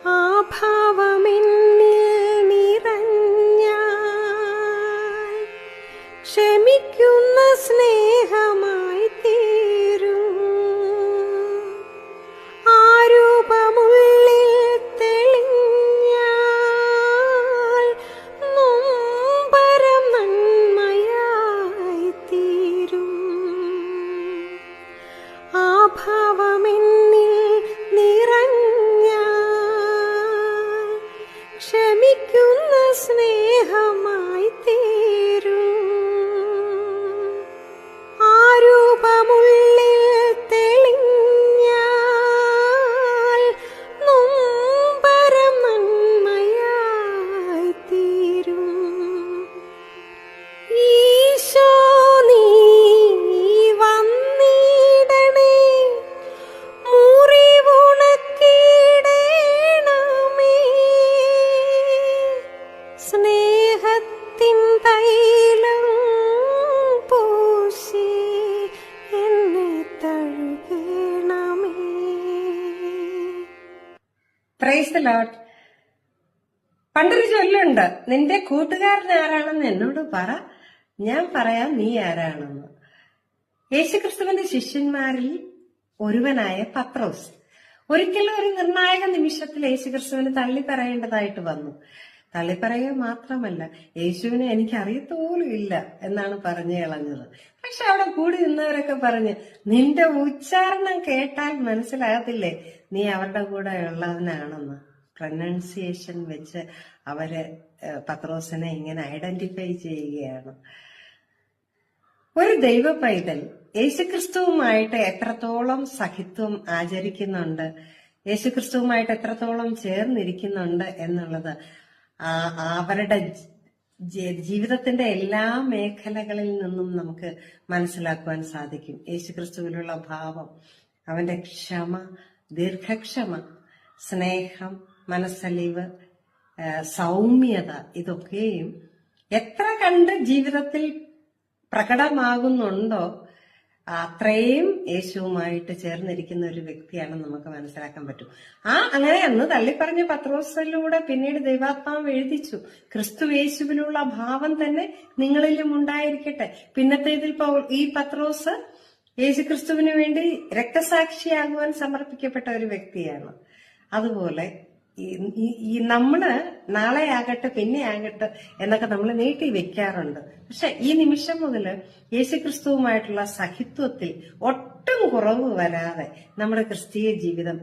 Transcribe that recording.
ആ ഭാവമെന്നിൽ നിറഞ്ഞാൽ ക്ഷമിക്കുന്ന സ്നേഹമായി തീരും. ആ രൂപമുള്ളിൽ തെളിഞ്ഞാൽ നൊമ്പരം നന്മയായി തീരും. ആ ഭാവമെന്നിൽ നിറഞ്ഞാൽ ക്ഷമിക്കുന്ന സ്നേഹമായി തീരും. ആ രൂപമുള്ളിൽ തെളിഞ്ഞാൽ നൊമ്പരം നന്മയായി തീരും. ഈശോ നീ വന്നിടണേ, മുറിവുണക്കിടണമേ, സ്നേഹത്തിൻ തൈലം പൂശി എന്നെ തഴുകണമേ. Praise the Lord. പണ്ടൊരു ചൊല്ലുണ്ട്, നിന്റെ കൂട്ടുകാരൻ ആരാണെന്ന് എന്നോട് പറ, ഞാൻ പറയാം നീ ആരാണെന്ന്. യേശുക്രിസ്തുവിന്റെ ശിഷ്യന്മാരിൽ ഒരുവനായ പത്രോസ് ഒരിക്കലും ഒരു നിർണായക നിമിഷത്തിൽ യേശുക്രിസ്തുവിന് തള്ളി പറയേണ്ടതായിട്ട് വന്നു. തള്ളിപ്പറയുക മാത്രമല്ല, യേശുവിനെ എനിക്ക് അറിയത്തോലും ഇല്ല എന്നാണ് പറഞ്ഞു കളഞ്ഞത്. പക്ഷെ അവിടെ കൂടി നിന്നവരൊക്കെ പറഞ്ഞ്, നിന്റെ ഉച്ചാരണം കേട്ടാൽ മനസ്സിലാകത്തില്ലേ നീ അവരുടെ കൂടെ ഉള്ളവനാണെന്ന്. പ്രൊനൗൺസിയേഷൻ വെച്ച് അവര് പത്രോസിനെ ഇങ്ങനെ ഐഡന്റിഫൈ ചെയ്യുകയാണ്. ഒരു ദൈവ പൈതൽ യേശുക്രിസ്തുവുമായിട്ട് എത്രത്തോളം സഖിത്വം ആചരിക്കുന്നുണ്ട്, യേശുക്രിസ്തുവുമായിട്ട് എത്രത്തോളം ചേർന്നിരിക്കുന്നുണ്ട് എന്നുള്ളത് അവരുടെ ജീവിതത്തിന്റെ എല്ലാ മേഖലകളിൽ നിന്നും നമുക്ക് മനസ്സിലാക്കുവാൻ സാധിക്കും. യേശുക്രിസ്തുവിലുള്ള ഭാവം, അവന്റെ ക്ഷമ, ദീർഘക്ഷമ, സ്നേഹം, മനസ്സലിവ്, സൗമ്യത, ഇതൊക്കെയും എത്ര കണ്ട് ജീവിതത്തിൽ പ്രകടമാകുന്നുണ്ടോ അത്രയും യേശുവുമായിട്ട് ചേർന്നിരിക്കുന്ന ഒരു വ്യക്തിയാണെന്ന് നമുക്ക് മനസ്സിലാക്കാൻ പറ്റും. അങ്ങനെ അന്ന് തള്ളിപ്പറഞ്ഞ പത്രോസിലൂടെ പിന്നീട് ദൈവാത്മാവ് എഴുതിച്ചു, ക്രിസ്തു യേശുവിലുള്ള ഭാവം തന്നെ നിങ്ങളിലും ഉണ്ടായിരിക്കട്ടെ. പിന്നത്തേതിൽ ഈ പത്രോസ് യേശുക്രിസ്തുവിന് വേണ്ടി രക്തസാക്ഷിയാകുവാൻ സമർപ്പിക്കപ്പെട്ട ഒരു വ്യക്തിയാണ്. അതുപോലെ ഈ നമ്മള് നാളെ ആകട്ടെ പിന്നെ ആകട്ടെ എന്നൊക്കെ നമ്മൾ നീട്ടി വെക്കാറുണ്ട്. പക്ഷെ ഈ നിമിഷം മുതൽ യേശുക്രിസ്തുവുമായിട്ടുള്ള സഖിത്വത്തിൽ ഒട്ടും കുറവ് വരാതെ നമ്മുടെ ക്രിസ്തീയ ജീവിതം